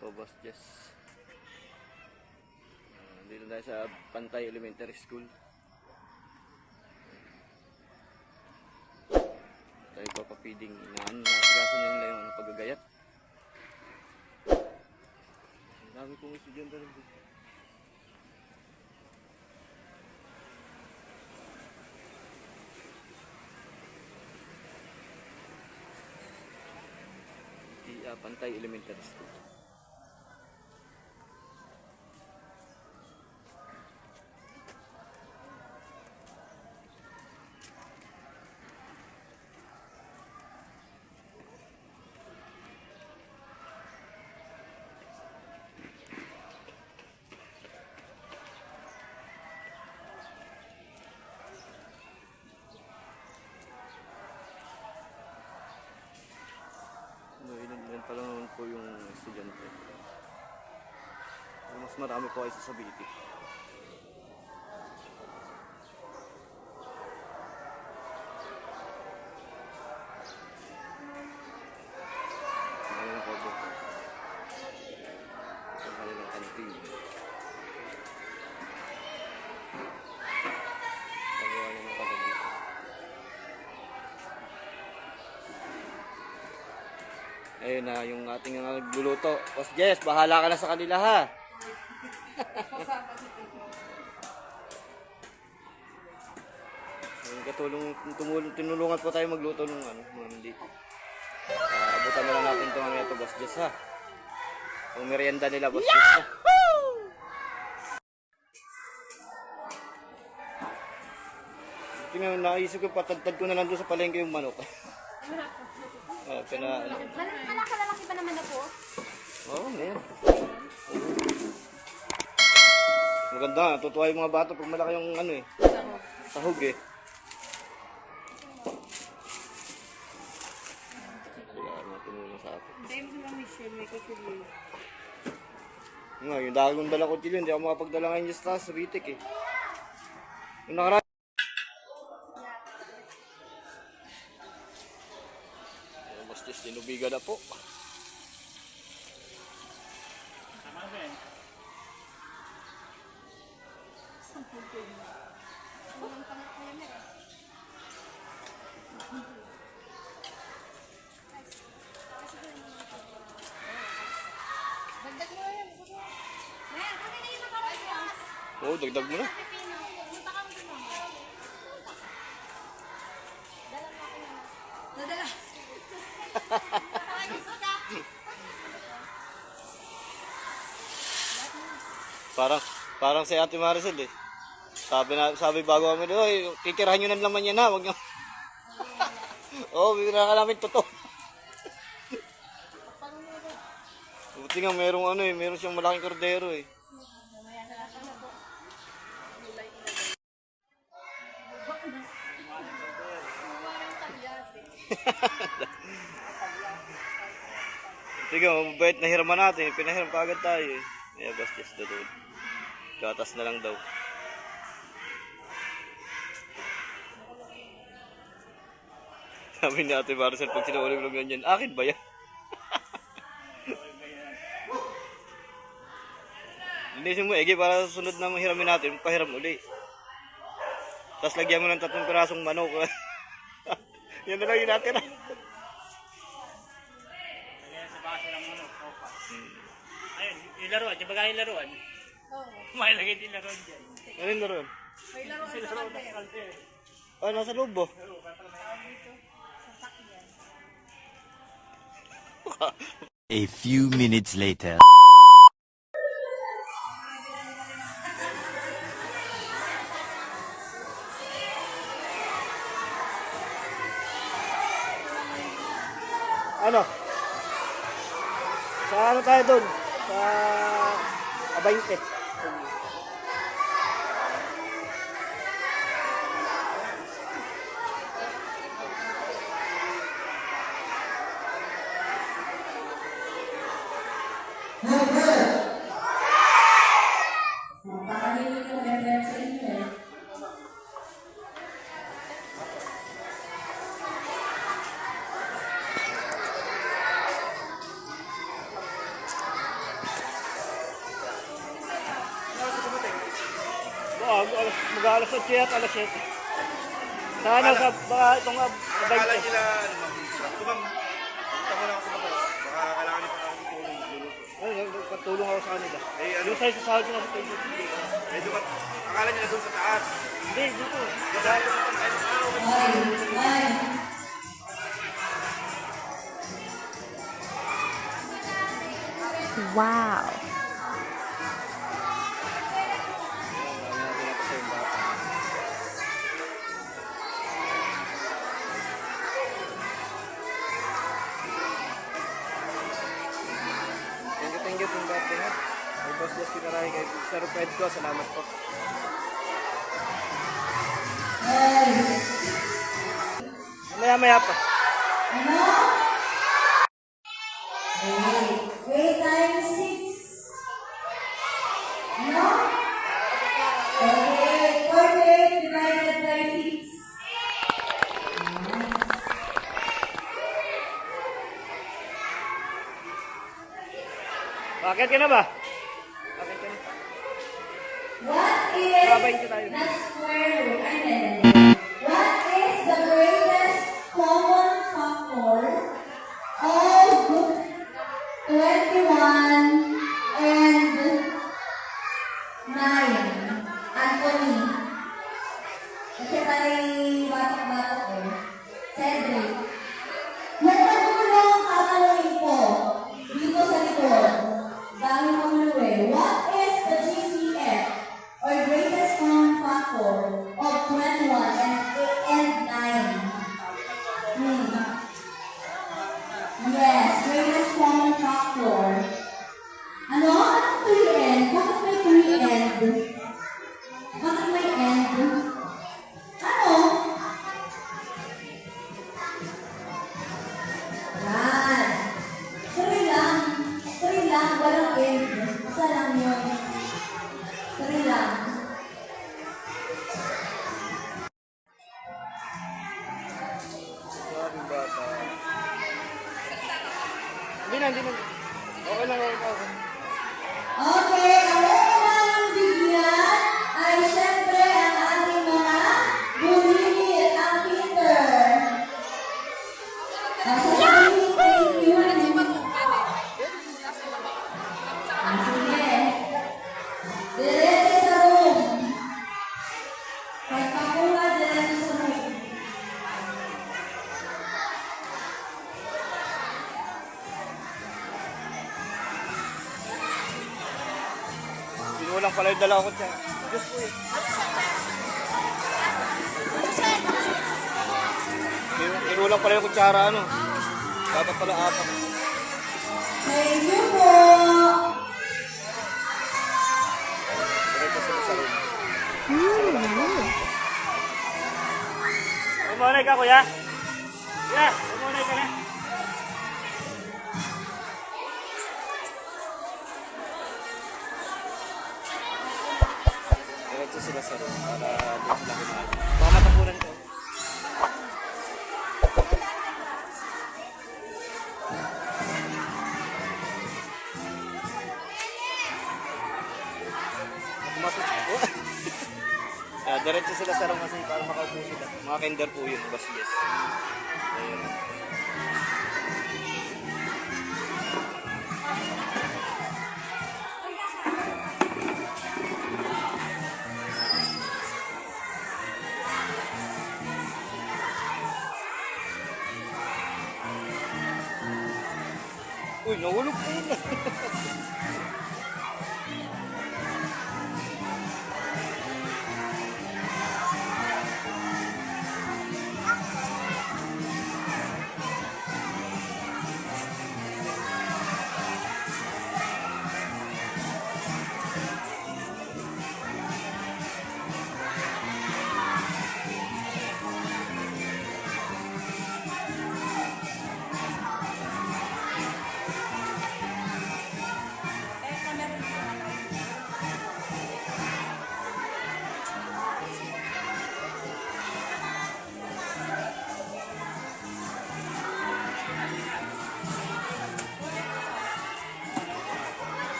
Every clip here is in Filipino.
po, Boss Jess. Dito tayo sa Pantay Elementary School. Tayo papapiding nakasigasan na nila yung paggagayat. Ang dami kong estudyante rin dito. Pantay Elementary School. Ilan pa lang naman po yung estudyante. Mas marami po ay sa Sabiti. Ano po po? Sa kanilang kantin. Pagawa naman kagabi. Ayun na, yung ating nagluluto. Boss Jess, bahala ka na sa kanila ha. Tinulungan po tayo magluto ng hindi. Abutan na lang natin ito mamaya ito, Boss Jess ha. Ang merienda nila, Boss Jess ha. Tingnan, naisip ko patagtad ko na lang doon sa palengke yung manok. Malaki pa naman ako. Oo, ngayon. Maganda, natutuwa yung mga bata pag malaki yung sahog eh. Kailangan na tumulong sa atin. Yung dagong dala ko chili, hindi ako makapagdala ngayon sa taas, sa Bitik eh. Yung nakaraan. Mas just tinubigan na po. Oo, dagdag mo na. Parang si Ate Maricel eh. Sabi bago kami doon, kikirahan nyo ng laman yan ha, wag nyo. Oo, bibira ka namin totoo. Buti nga meron siyang malaking kordero eh. Sige, mabait na hiraman natin. Pinahiram ka agad tayo eh. Kaya bastis na doon. Gatas na lang daw. Sabi ni Ate Maricel pag sinaulim ng ganyan, akin ba yan? Linisin mo, Ege, para sa sunod na mahiramin natin, pahiram uli. Tapos lagyan mo ng 3 pirasong manok. Yan na lang yung natin. Lagyan sa baso ng manok. Ayun, yung laruan. Yung bagay yung laruan. Oo. May lagay din laruan dyan. Ano yung laruan? May laruan sa kalder. Ah, nasa loob ba? A few minutes later. Ano? Sa ano tayo doon? Sa Abayte. mag-aalas 8 at alas 7. Sa ano, sa itong Akala nila, ano ma'am, tumam, tama lang ako sa mga, baka kailangan nila parang tulong luluto. Patulong ako sa kanila. Eh, ano, Yung sa isa sahod ko na sa table. medyo akala nila doon sa taas. Hindi, dito. Dahil sa taas, Wow. Thank you po dati ha. May boss boss pinarahi kay Sir Fred ko. Salamat po. Maya pa. Grade times 6. Ano? Okay, 48 divided by 6. Bakit ka na ba? Bakit ka na? What is Sabayin ko tayo. the square root? What is the greatest common factor of 21 and 9? Anthony. Kasi tayo batak-batak ko. Cedric. Yung panulong katanungin ko dito sa likod. Dami panulong eh. What is the GCF or greatest common factor of 21 and 9? Yes, greatest common factor. Ano? Anong 3N? Bakit may 3N? Bakit may end? Ano? Yan. 3 lang. 3 lang. Walang end. Isa lang yun. 3 lang. Grabe bata. Hindi na. Okay lang. Okay, ang unang bigyan ay syempre ang ating mga bulimit, ang Peter. Sasabihin, thank you. Sige. Diretso sa room. Pagpakuha, diretso sa room. Pinulang pala yung dala ko dyan. Diyos ko eh. Pinulang pala yung kutsara ano. Dapat pala 4. Thank you po. Diretso sila sa room. Umunay ka, kuya. Kuya, umunay ka na. Diretso sila sa room para doon sila kumain. Baka matapunan ko. Diretso sila sa room kasi para makaupo sila. Mga kinder po yun, basges. Ayun. Uy, nahulog po yun.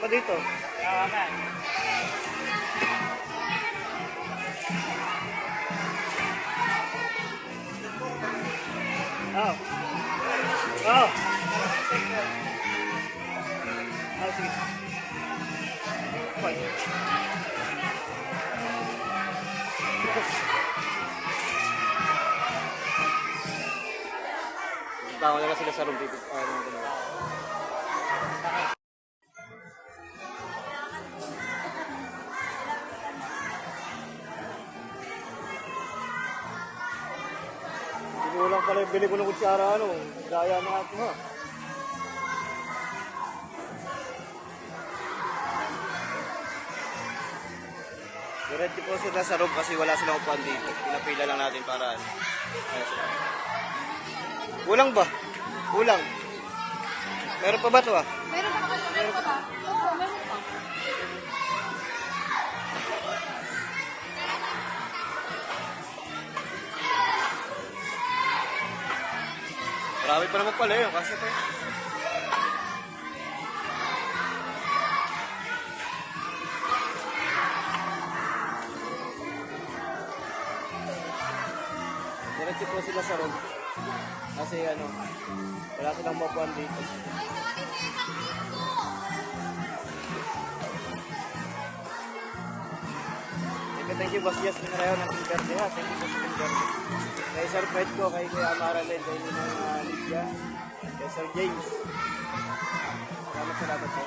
ka dito. Kawakan. Oh. Oh. Oh, sige. Fine. Tawa na lang sila sa room dito. Kulang pala yung bili ko ng kutsara, ano, daya na ako ha. Diretso po sila sa room kasi wala silang upuan dito. Pinapila lang natin para ano. Ayun sila. Kulang ba? Kulang. Meron pa ba ito ah? Meron pa ba? Meron pa ba? Oo, meron pa. Marami pa naman pala yun kasi ito. Diretso po sila sa room. Kasi ano, wala silang mapuan dito. Thank you, Boss Jess. Minarayo ng Timberde ha. Thank you, Boss Timberde. Kay Sir Fred ko, kay Kuya Maralen, kay Nina Lydia, kay Sir James. Salamat po.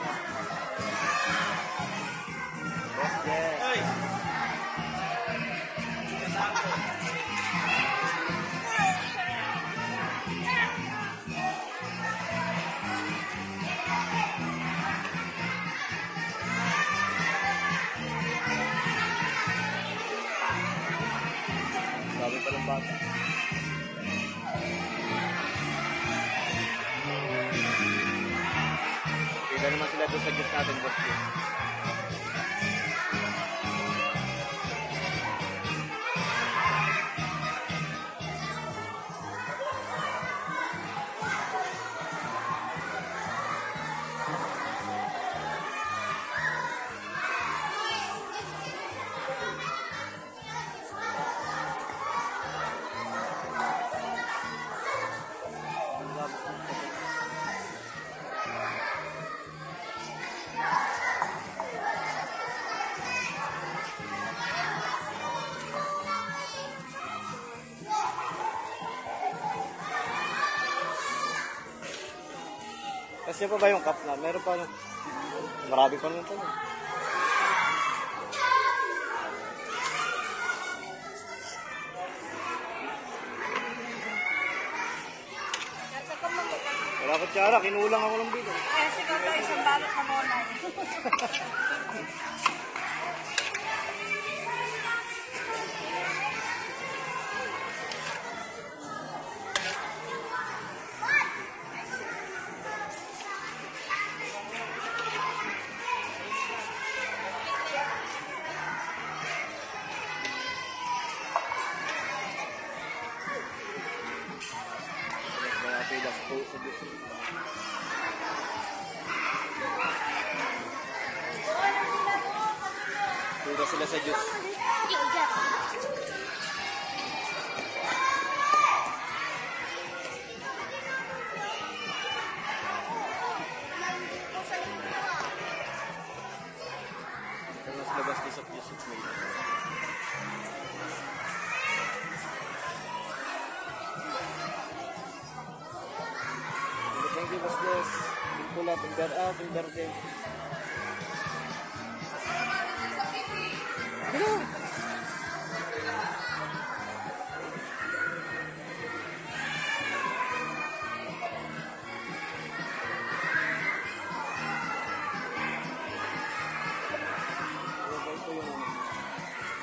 Boss Jess. Ay! Sabi pa ng bata. Pila naman sila doon sa Diyos natin, Boss Jess. Kasi pa ba yung cup na? Meron pa ano? Marami pa naman ito. Wala ko tsara, kinulang ako ng dito. Eh, siguro tayo isang balot na muna. Mga pilas po sa Diyos. Pura sila sa Diyos. Ito mas labas din sa Diyos at may. Thank you, Boss Jess. Pula, Timberde.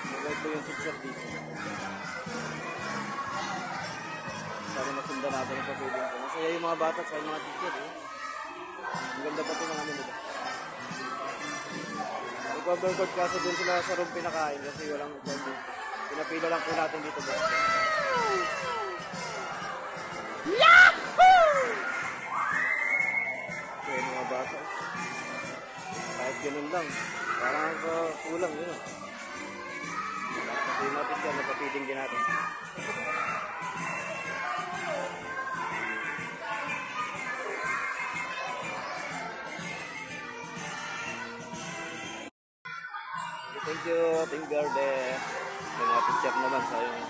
Mabait po yung teacher dito. Sana masundan natin ang pagpiliin ko. Masaya yung mga bata sa mga teacher. Eh. Ang ganda pati ng ano nila. Nagpa-billboard kasi doon sila sa room pinakain kasi walang pwede. Pinapila lang po natin dito. Yahoo! Kaya yung mga bata. Kahit ganun lang. Parang kulang yun. Hindi natin siya, napapiding din natin. Thank you, Team Garden. May mga picture naman sa yung